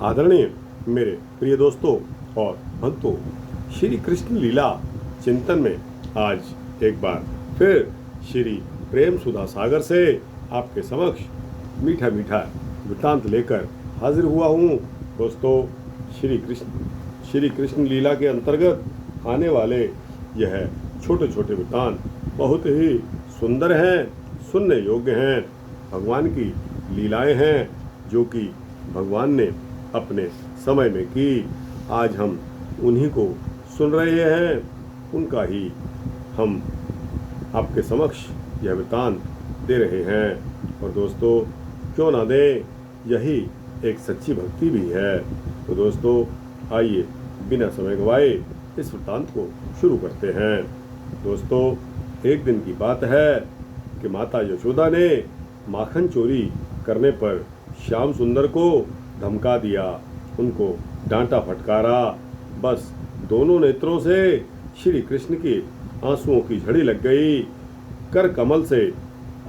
आदरणीय मेरे प्रिय दोस्तों और भक्तों, श्री कृष्ण लीला चिंतन में आज एक बार फिर श्री प्रेम सुधा सागर से आपके समक्ष मीठा मीठा वृत्तांत लेकर हाजिर हुआ हूँ। दोस्तों, श्री कृष्ण लीला के अंतर्गत आने वाले यह छोटे छोटे वृत्तांत बहुत ही सुंदर हैं, सुनने योग्य हैं। भगवान की लीलाएं हैं जो कि भगवान ने अपने समय में की। आज हम उन्हीं को सुन रहे हैं, उनका ही हम आपके समक्ष यह वृत्तांत दे रहे हैं। और दोस्तों, क्यों ना दें, यही एक सच्ची भक्ति भी है। तो दोस्तों, आइए बिना समय गवाए इस वृत्तांत को शुरू करते हैं। दोस्तों, एक दिन की बात है कि माता यशोदा ने माखन चोरी करने पर श्याम सुंदर को धमका दिया, उनको डांटा फटकारा। बस दोनों नेत्रों से श्री कृष्ण के आंसुओं की झड़ी लग गई। कर कमल से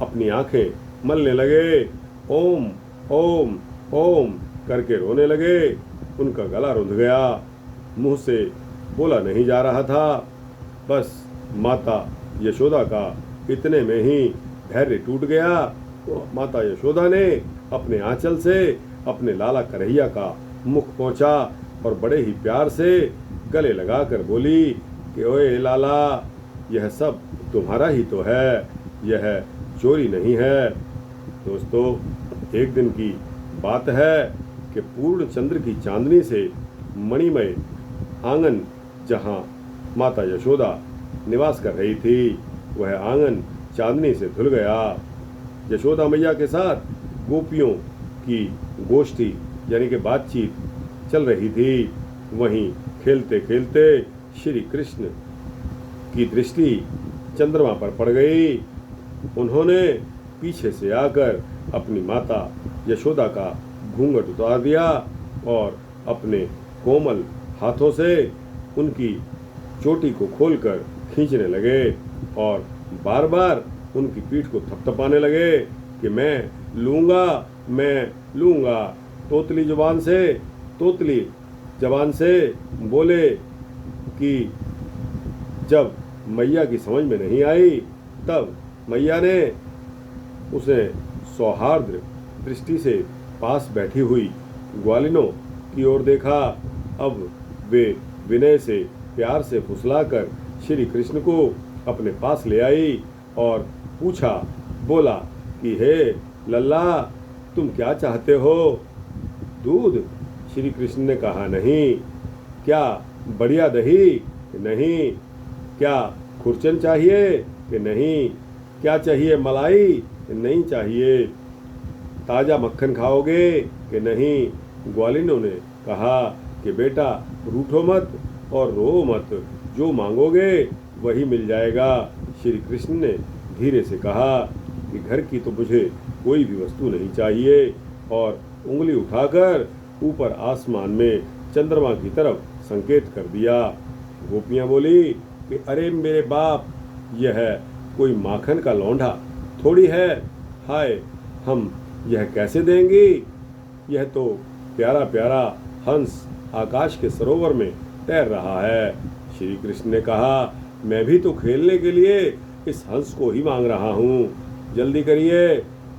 अपनी आंखें मलने लगे, ओम ओम ओम करके रोने लगे। उनका गला रुंध गया, मुंह से बोला नहीं जा रहा था। बस माता यशोदा का इतने में ही धैर्य टूट गया। तो माता यशोदा ने अपने आंचल से अपने लाला कन्हैया का मुख पहुंचा और बड़े ही प्यार से गले लगाकर बोली कि ओए लाला, यह सब तुम्हारा ही तो है, यह चोरी नहीं है। दोस्तों, एक दिन की बात है कि पूर्ण चंद्र की चांदनी से मणिमय आंगन जहां माता यशोदा निवास कर रही थी, वह आंगन चांदनी से धुल गया। यशोदा मैया के साथ गोपियों की गोष्ठी यानी कि बातचीत चल रही थी। वहीं खेलते खेलते श्री कृष्ण की दृष्टि चंद्रमा पर पड़ गई। उन्होंने पीछे से आकर अपनी माता यशोदा का घूंघट उतार दिया और अपने कोमल हाथों से उनकी चोटी को खोलकर खींचने लगे और बार बार उनकी पीठ को थपथपाने लगे कि मैं लूँगा। तोतली जबान से बोले कि जब मैया की समझ में नहीं आई, तब मैया ने उसे सौहार्द दृष्टि से पास बैठी हुई ग्वालिनों की ओर देखा। अब वे विनय से प्यार से फुसलाकर श्री कृष्ण को अपने पास ले आई और बोला कि हे लल्ला, तुम क्या चाहते हो? दूध? श्री कृष्ण ने कहा, नहीं। क्या बढ़िया दही? नहीं। क्या खुरचन चाहिए कि नहीं? क्या चाहिए मलाई? नहीं चाहिए। ताजा मक्खन खाओगे कि नहीं? ग्वालिनों ने कहा कि बेटा, रूठो मत और रो मत, जो मांगोगे वही मिल जाएगा। श्री कृष्ण ने धीरे से कहा कि घर की तो मुझे कोई भी वस्तु नहीं चाहिए, और उंगली उठाकर ऊपर आसमान में चंद्रमा की तरफ संकेत कर दिया। गोपियां बोली कि अरे मेरे बाप, यह कोई माखन का लौंडा थोड़ी है, हाय, हम यह कैसे देंगी? यह तो प्यारा प्यारा हंस आकाश के सरोवर में तैर रहा है। श्री कृष्ण ने कहा, मैं भी तो खेलने के लिए इस हंस को ही मांग रहा हूँ। जल्दी करिए,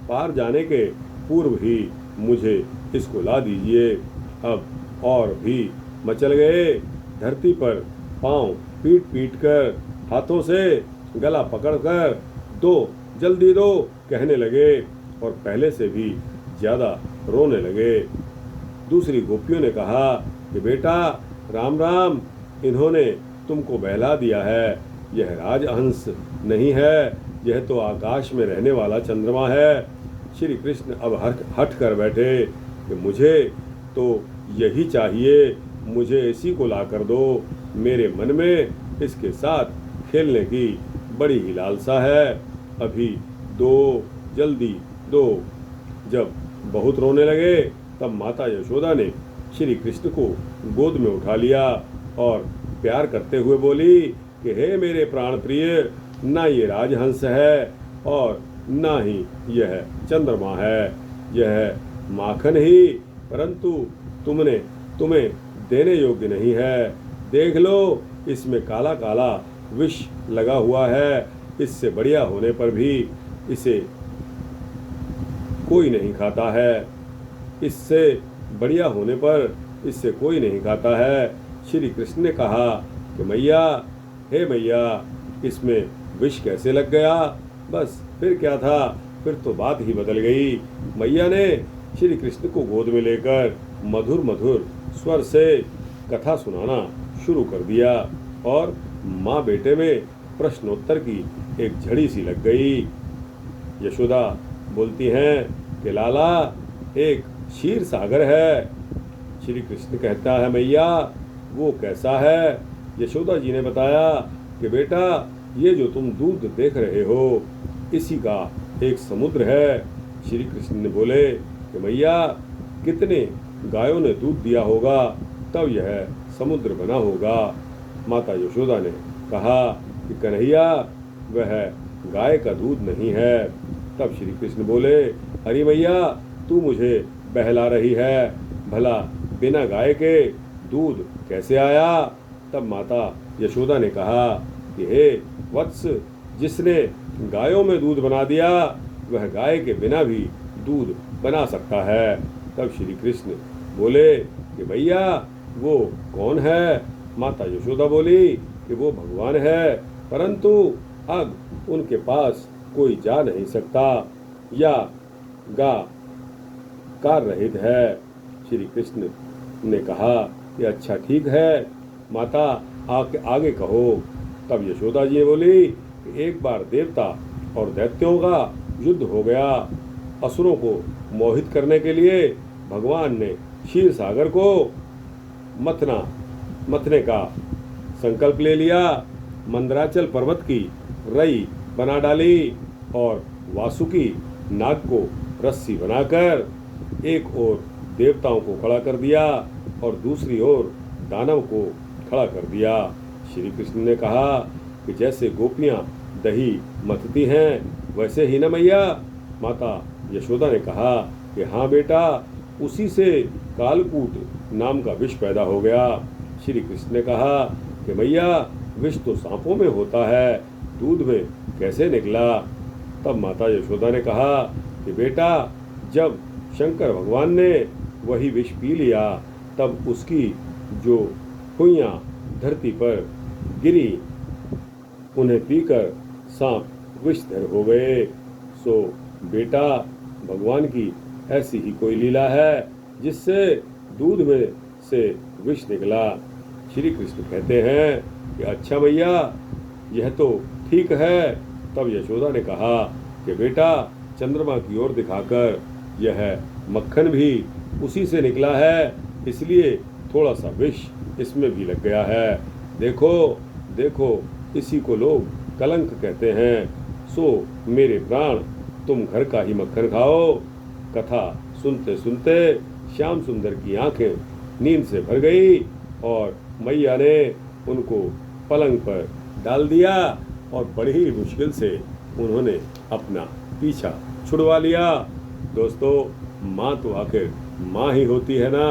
पार जाने के पूर्व ही मुझे इसको ला दीजिए। अब और भी मचल गए। धरती पर पांव पीट पीट कर, हाथों से गला पकड़कर दो, जल्दी दो कहने लगे और पहले से भी ज्यादा रोने लगे। दूसरी गोपियों ने कहा कि बेटा, राम राम, इन्होंने तुमको बहला दिया है। यह राजहंस नहीं है, यह तो आकाश में रहने वाला चंद्रमा है। श्री कृष्ण अब हट कर बैठे कि मुझे तो यही चाहिए, मुझे इसी को ला कर दो। मेरे मन में इसके साथ खेलने की बड़ी ही लालसा है। अभी दो, जल्दी दो। जब बहुत रोने लगे, तब माता यशोदा ने श्री कृष्ण को गोद में उठा लिया और प्यार करते हुए बोली कि हे मेरे प्राण प्रिय, ना ये राजहंस है और ना ही यह चंद्रमा है, यह माखन ही, परंतु तुम्हें देने योग्य नहीं है। देख लो, इसमें काला काला विष लगा हुआ है। इससे बढ़िया होने पर भी इसे कोई नहीं खाता है। इससे बढ़िया होने पर इससे कोई नहीं खाता है। श्री कृष्ण ने कहा कि मैया, हे मैया, इसमें विष कैसे लग गया? बस फिर क्या था, फिर तो बात ही बदल गई। मैया ने श्री कृष्ण को गोद में लेकर मधुर मधुर स्वर से कथा सुनाना शुरू कर दिया और माँ बेटे में प्रश्नोत्तर की एक झड़ी सी लग गई। यशोदा बोलती हैं कि लाला, एक क्षीर सागर है। श्री कृष्ण कहता है, मैया वो कैसा है? यशोदा जी ने बताया कि बेटा, ये जो तुम दूध देख रहे हो, इसी का एक समुद्र है। श्री कृष्ण ने बोले कि मैया, कितने गायों ने दूध दिया होगा तब यह समुद्र बना होगा। माता यशोदा ने कहा कि कन्हैया, वह गाय का दूध नहीं है। तब श्री कृष्ण बोले, अरे मैया, तू मुझे बहला रही है, भला बिना गाय के दूध कैसे आया? तब माता यशोदा ने कहा कि हे वत्स, जिसने गायों में दूध बना दिया, वह गाय के बिना भी दूध बना सकता है। तब श्री कृष्ण बोले कि भैया, वो कौन है? माता यशोदा बोली कि वो भगवान है, परंतु अब उनके पास कोई जा नहीं सकता या गा कार रहित है। श्री कृष्ण ने कहा कि अच्छा ठीक है माता, आगे कहो। तब यशोदा जी बोली कि एक बार देवता और दैत्यों का युद्ध हो गया। असुरों को मोहित करने के लिए भगवान ने क्षीर सागर को मथने का संकल्प ले लिया। मंदराचल पर्वत की रई बना डाली और वासुकी नाग को रस्सी बनाकर एक ओर देवताओं को खड़ा कर दिया और दूसरी ओर दानव को खड़ा कर दिया। श्री कृष्ण ने कहा कि जैसे गोपियां दही मथती हैं, वैसे ही न मैया? माता यशोदा ने कहा कि हाँ बेटा, उसी से कालकूट नाम का विष पैदा हो गया। श्री कृष्ण ने कहा कि मैया, विष तो सांपों में होता है, दूध में कैसे निकला? तब माता यशोदा ने कहा कि बेटा, जब शंकर भगवान ने वही विष पी लिया, तब उसकी जो हुइयां धरती पर गिरी, उन्हें पीकर सांप विषधर हो गए। सो बेटा, भगवान की ऐसी ही कोई लीला है जिससे दूध में से विष निकला। श्री कृष्ण कहते हैं कि अच्छा भैया, यह तो ठीक है। तब यशोदा ने कहा कि बेटा, चंद्रमा की ओर दिखाकर, यह मक्खन भी उसी से निकला है, इसलिए थोड़ा सा विष इसमें भी लग गया है। देखो देखो, इसी को लोग कलंक कहते हैं। सो मेरे प्राण, तुम घर का ही मक्खन खाओ। कथा सुनते सुनते श्याम सुंदर की आंखें नींद से भर गई और मैया ने उनको पलंग पर डाल दिया और बड़ी ही मुश्किल से उन्होंने अपना पीछा छुड़वा लिया। दोस्तों, माँ तो आखिर माँ ही होती है ना।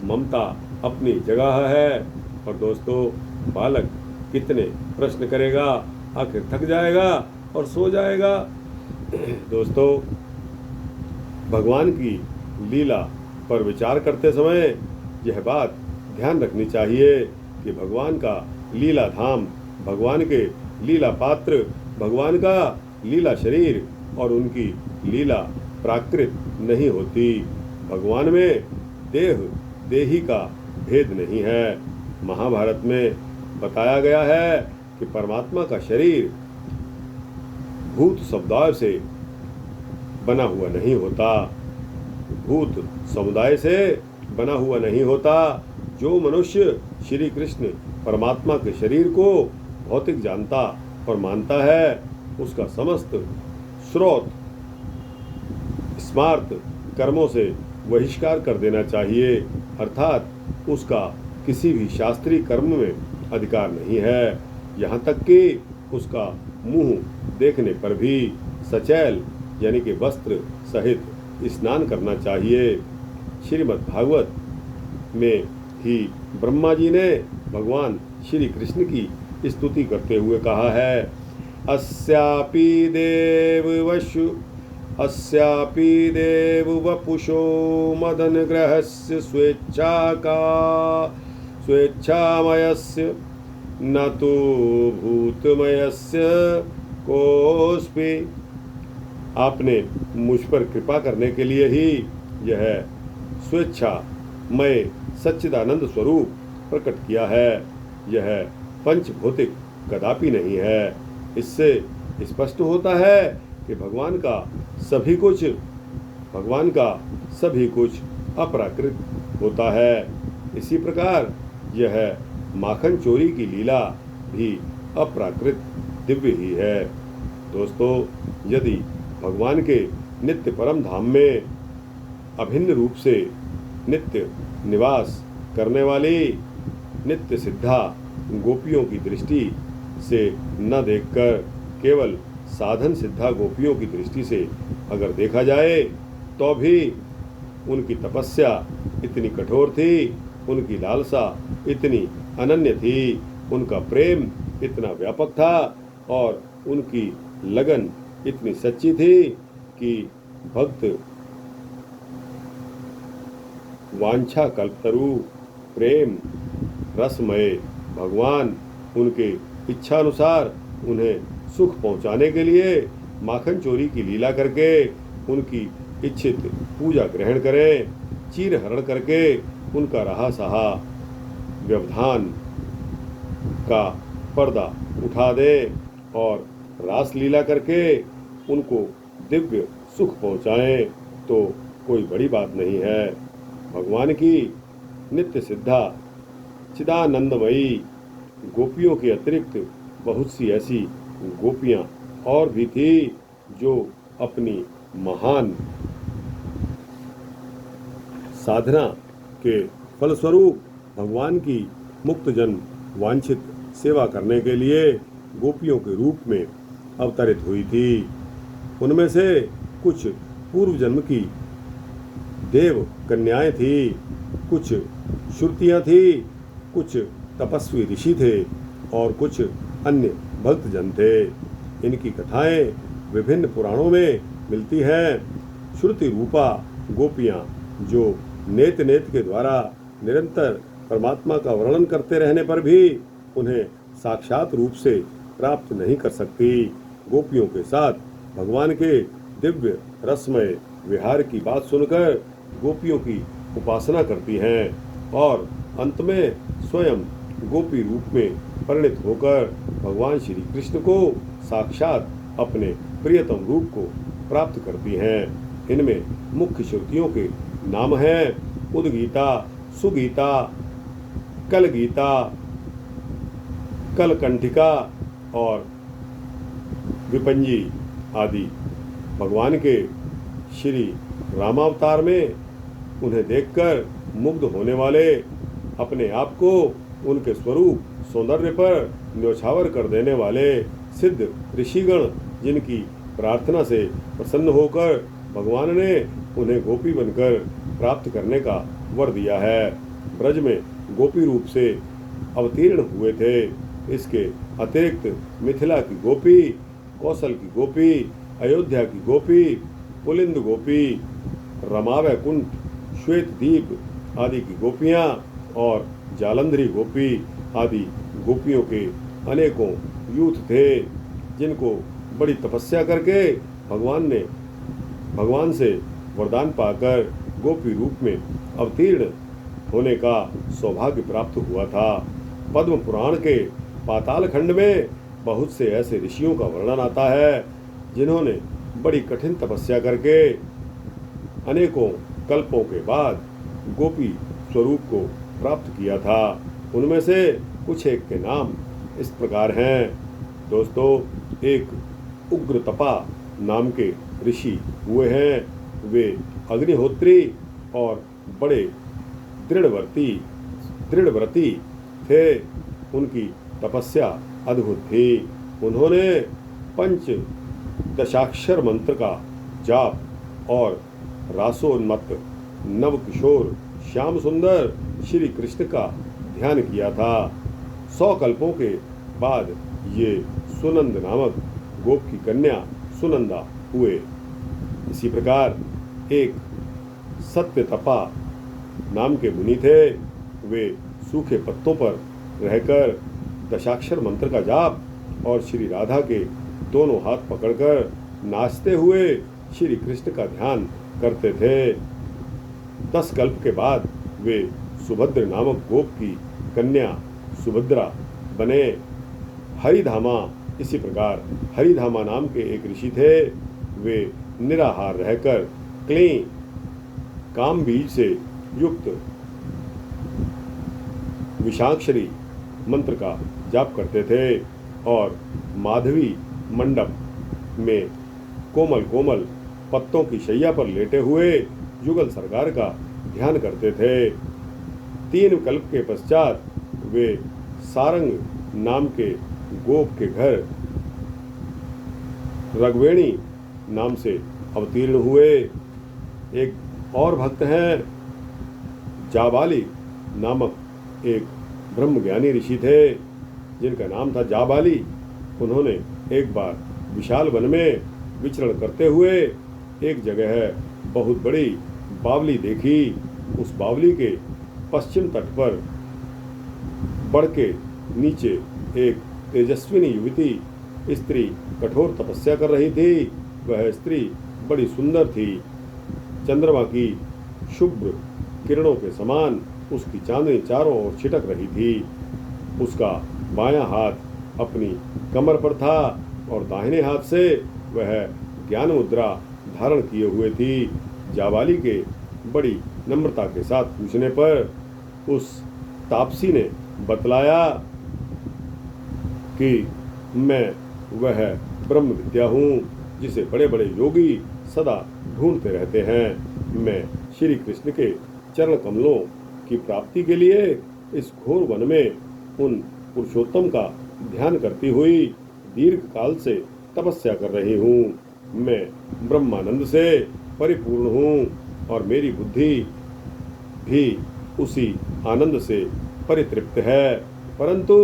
ममता अपनी जगह है। और दोस्तों, बालक कितने प्रश्न करेगा, आखिर थक जाएगा और सो जाएगा। दोस्तों, भगवान की लीला पर विचार करते समय यह बात ध्यान रखनी चाहिए कि भगवान का लीला धाम, भगवान के लीला पात्र, भगवान का लीला शरीर और उनकी लीला प्राकृत नहीं होती। भगवान में देही का भेद नहीं है। महाभारत में बताया गया है कि परमात्मा का शरीर भूत समुदाय से बना हुआ नहीं होता, भूत समुदाय से बना हुआ नहीं होता। जो मनुष्य श्री कृष्ण परमात्मा के शरीर को भौतिक जानता और मानता है, उसका समस्त स्रोत स्मार्त कर्मों से बहिष्कार कर देना चाहिए, अर्थात उसका किसी भी शास्त्रीय कर्म में अधिकार नहीं है। यहाँ तक कि उसका मुंह देखने पर भी सचैल यानी कि वस्त्र सहित स्नान करना चाहिए। श्रीमद् भागवत में ही ब्रह्मा जी ने भगवान श्री कृष्ण की स्तुति करते हुए कहा है, अस्यापि देव वपुषो मदन ग्रहस्य स्वेच्छामयस्य न तो भूतमयस्य कोस्पि। आपने मुझ पर कृपा करने के लिए ही यह स्वेच्छामय सच्चिदानंद स्वरूप प्रकट किया है। यह पंचभौतिक कदापि नहीं है। इससे स्पष्ट होता है कि भगवान का सभी कुछ अपराकृत होता है। इसी प्रकार यह माखन चोरी की लीला भी अपराकृत दिव्य ही है। दोस्तों, यदि भगवान के नित्य परम धाम में अभिन्न रूप से नित्य निवास करने वाली नित्य सिद्धा गोपियों की दृष्टि से न देखकर केवल साधन सिद्धा गोपियों की दृष्टि से अगर देखा जाए तो भी उनकी तपस्या इतनी कठोर थी, उनकी लालसा इतनी अनन्य थी, उनका प्रेम इतना व्यापक था और उनकी लगन इतनी सच्ची थी कि भक्त वांछा कल्पतरु प्रेम रसमय भगवान उनके इच्छानुसार उन्हें सुख पहुंचाने के लिए माखन चोरी की लीला करके उनकी इच्छित पूजा ग्रहण करें, चीर हरण करके उनका रहा सहा व्यवधान का पर्दा उठा दे और रास लीला करके उनको दिव्य सुख पहुंचाएं तो कोई बड़ी बात नहीं है। भगवान की नित्य सिद्धा चिदानंदमयी गोपियों के अतिरिक्त बहुत सी ऐसी गोपियां और भी थी जो अपनी महान साधना के फलस्वरूप भगवान की मुक्त जन वांछित सेवा करने के लिए गोपियों के रूप में अवतरित हुई थी। उनमें से कुछ पूर्व जन्म की देव कन्याएं थी, कुछ श्रुतियां थी, कुछ तपस्वी ऋषि थे और कुछ अन्य भक्त जन थे। इनकी कथाएं विभिन्न पुराणों में मिलती हैं। श्रुति रूपा गोपियां जो नेत के द्वारा निरंतर परमात्मा का वर्णन करते रहने पर भी उन्हें साक्षात रूप से प्राप्त नहीं कर सकती, गोपियों के साथ भगवान के दिव्य रसमय विहार की बात सुनकर गोपियों की उपासना करती हैं और अंत में स्वयं गोपी रूप में परिणित होकर भगवान श्री कृष्ण को साक्षात अपने प्रियतम रूप को प्राप्त करती हैं। इनमें मुख्य श्रुतियों के नाम हैं उद्गीता, सुगीता, कलगीता, कलकंठिका और विपंजी आदि। भगवान के श्री रामावतार में उन्हें देखकर मुग्ध होने वाले, अपने आप को उनके स्वरूप सौंदर्य पर न्यौछावर कर देने वाले सिद्ध ऋषिगण जिनकी प्रार्थना से प्रसन्न होकर भगवान ने उन्हें गोपी बनकर प्राप्त करने का वर दिया है, ब्रज में गोपी रूप से अवतीर्ण हुए थे। इसके अतिरिक्त मिथिला की गोपी, कौशल की गोपी, अयोध्या की गोपी, पुलिंद गोपी, रमा वैकुंठ, श्वेत दीप आदि की गोपियां और जालंधरी गोपी आदि गोपियों के अनेकों यूथ थे जिनको बड़ी तपस्या करके भगवान से वरदान पाकर गोपी रूप में अवतीर्ण होने का सौभाग्य प्राप्त हुआ था। पद्म पुराण के पाताल खंड में बहुत से ऐसे ऋषियों का वर्णन आता है जिन्होंने बड़ी कठिन तपस्या करके अनेकों कल्पों के बाद गोपी स्वरूप को प्राप्त किया था। उनमें से कुछ एक के नाम इस प्रकार हैं। दोस्तों, एक उग्रतपा नाम के ऋषि हुए हैं। वे अग्निहोत्री और बड़े दृढ़व्रती थे। उनकी तपस्या अद्भुत थी। उन्होंने पंच दशाक्षर मंत्र का जाप और रासोन्मत्त नव किशोर श्याम सुंदर श्री कृष्ण का ध्यान किया था। 100 कल्पों के बाद ये सुनंद नामक गोप की कन्या सुनंदा हुए। इसी प्रकार एक सत्यतपा नाम के मुनि थे। वे सूखे पत्तों पर रहकर दशाक्षर मंत्र का जाप और श्री राधा के दोनों हाथ पकड़कर नाचते हुए श्री कृष्ण का ध्यान करते थे। 10 कल्प के बाद वे सुभद्र नामक गोप की कन्या सुभद्रा बने। हरिधामा, इसी प्रकार हरिधामा नाम के एक ऋषि थे। वे निराहार रहकर क्लीं काम बीज से युक्त विषाक्षरी मंत्र का जाप करते थे और माधवी मंडप में कोमल कोमल पत्तों की शैया पर लेटे हुए युगल सरकार का ध्यान करते थे। 3 कल्प के पश्चात वे सारंग नाम के गोप के घर रघवेणी नाम से अवतीर्ण हुए। एक और भक्त हैं, जाबाली नामक एक ब्रह्मज्ञानी ऋषि थे जिनका नाम था जाबाली। उन्होंने एक बार विशाल वन में विचरण करते हुए एक जगह बहुत बड़ी बावली देखी। उस बावली के पश्चिम तट पर बढ़ के नीचे एक तेजस्विनी युवती स्त्री कठोर तपस्या कर रही थी। वह स्त्री बड़ी सुंदर थी। चंद्रमा की शुभ्र किरणों के समान उसकी चांदनी चारों ओर छिटक रही थी। उसका बायां हाथ अपनी कमर पर था और दाहिने हाथ से वह ज्ञान मुद्रा धारण किए हुए थी। जाबाली के बड़ी नम्रता के साथ पूछने पर उस तापसी ने बतलाया कि मैं वह ब्रह्म विद्या हूँ जिसे बड़े बड़े योगी सदा ढूंढते रहते हैं। मैं श्री कृष्ण के चरण कमलों की प्राप्ति के लिए इस घोर वन में उन पुरुषोत्तम का ध्यान करती हुई दीर्घ काल से तपस्या कर रही हूँ। मैं ब्रह्मानंद से परिपूर्ण हूँ और मेरी बुद्धि भी उसी आनंद से परितृप्त है, परंतु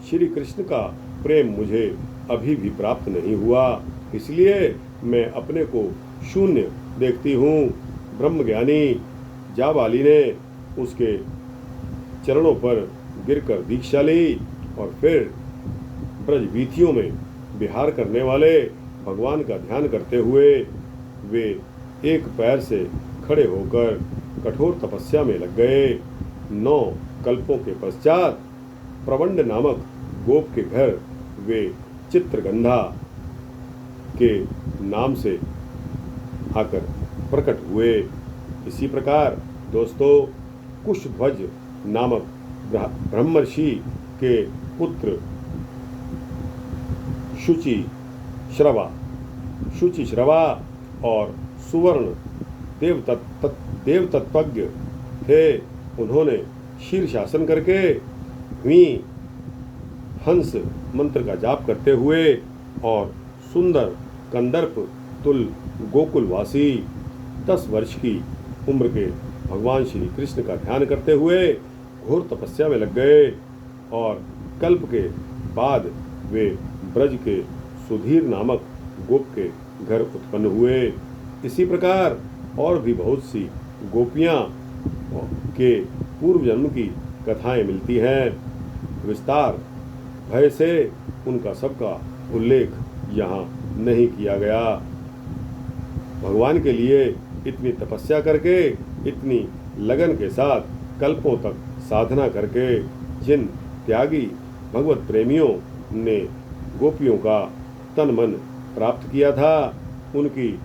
श्री कृष्ण का प्रेम मुझे अभी भी प्राप्त नहीं हुआ, इसलिए मैं अपने को शून्य देखती हूँ। ब्रह्मज्ञानी जाबाली ने उसके चरणों पर गिरकर दीक्षा ली और फिर ब्रज वीथियों में विहार करने वाले भगवान का ध्यान करते हुए वे एक पैर से खड़े होकर कठोर तपस्या में लग गए। 9 कल्पों के पश्चात प्रवंड नामक गोप के घर वे चित्रगंधा के नाम से आकर प्रकट हुए। इसी प्रकार दोस्तों, कुशध्वज नामक ब्रह्मर्षि के पुत्र शुचि श्रवा और सुवर्ण देवतत्वज्ञ थे। उन्होंने शीर्षासन करके हंस मंत्र का जाप करते हुए और सुंदर कंदर्प तुल गोकुलवासी 10 वर्ष की उम्र के भगवान श्री कृष्ण का ध्यान करते हुए घोर तपस्या में लग गए और कल्प के बाद वे ब्रज के सुधीर नामक गोप के घर उत्पन्न हुए। इसी प्रकार और भी बहुत सी गोपियां के पूर्व जन्म की कथाएं मिलती हैं। विस्तार भय से उनका सबका उल्लेख यहाँ नहीं किया गया। भगवान के लिए इतनी तपस्या करके, इतनी लगन के साथ कल्पों तक साधना करके जिन त्यागी भगवत प्रेमियों ने गोपियों का तन मन प्राप्त किया था, उनकी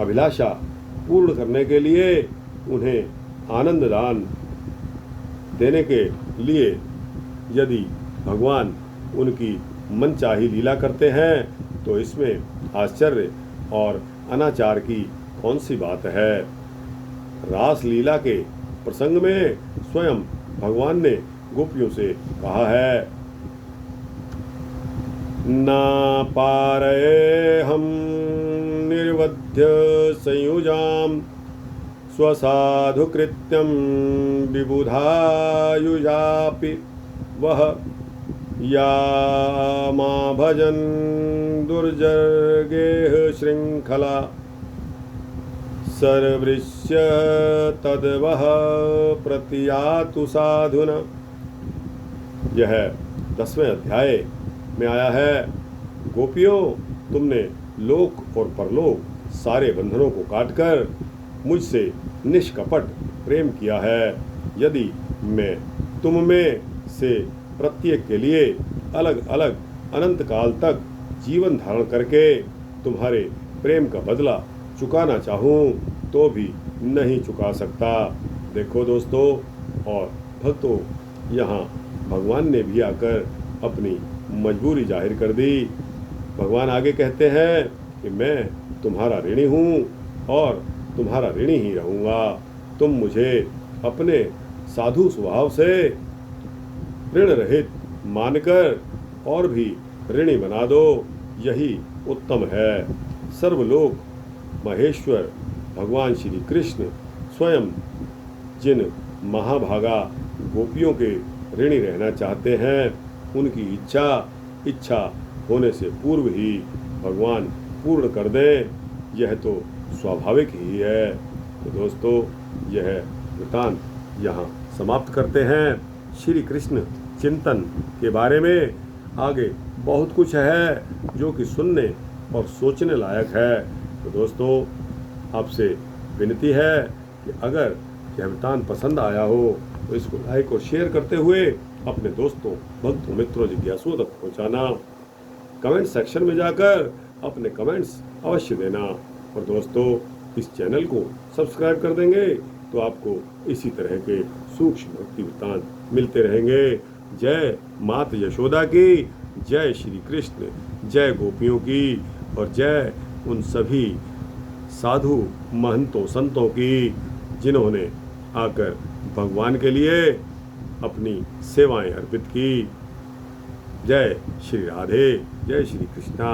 अभिलाषा पूर्ण करने के लिए उन्हें आनंद दान देने के लिए यदि भगवान उनकी मनचाही लीला करते हैं तो इसमें आश्चर्य और अनाचार की कौन सी बात है। रास लीला के प्रसंग में स्वयं भगवान ने गोपियों से कहा है, ना पारये हम निर्वध्य संयुजाम स्वसाधुकृत्यं विबुधायुजापि वह या मां भजन् दुर्जर्गेह श्रृंखला सर्वृश्य तद्वह प्रतियातु साधुना। यह 10वें अध्याय में आया है। गोपियों, तुमने लोक और परलोक सारे बंधनों को काटकर मुझसे निष्कपट प्रेम किया है। यदि मैं तुम में से प्रत्येक के लिए अलग अलग अनंत काल तक जीवन धारण करके तुम्हारे प्रेम का बदला चुकाना चाहूँ तो भी नहीं चुका सकता। देखो दोस्तों और भक्तों, यहाँ भगवान ने भी आकर अपनी मजबूरी जाहिर कर दी। भगवान आगे कहते हैं कि मैं तुम्हारा ऋणी हूँ और तुम्हारा ऋणी ही रहूँगा। तुम मुझे अपने साधु स्वभाव से ऋण रहित मानकर और भी ऋणी बना दो, यही उत्तम है। सर्वलोक महेश्वर भगवान श्री कृष्ण स्वयं जिन महाभागा गोपियों के ऋणी रहना चाहते हैं, उनकी इच्छा होने से पूर्व ही भगवान पूर्ण कर दें, यह तो स्वाभाविक ही है। तो दोस्तों, यह वृतांत यहाँ समाप्त करते हैं। श्री कृष्ण चिंतन के बारे में आगे बहुत कुछ है जो कि सुनने और सोचने लायक है। तो दोस्तों, आपसे विनती है कि अगर यह वृतांत पसंद आया हो तो इसको लाइक और शेयर करते हुए अपने दोस्तों, भक्तों, मित्रों, जिज्ञासुओं तक पहुँचाना। कमेंट सेक्शन में जाकर अपने कमेंट्स अवश्य देना। और दोस्तों, इस चैनल को सब्सक्राइब कर देंगे तो आपको इसी तरह के सूक्ष्म भक्ति वृतांत मिलते रहेंगे। जय मात यशोदा की, जय श्री कृष्ण, जय गोपियों की और जय उन सभी साधु महंतों संतों की जिन्होंने आकर भगवान के लिए अपनी सेवाएं अर्पित की। जय श्री राधे, जय श्री कृष्णा।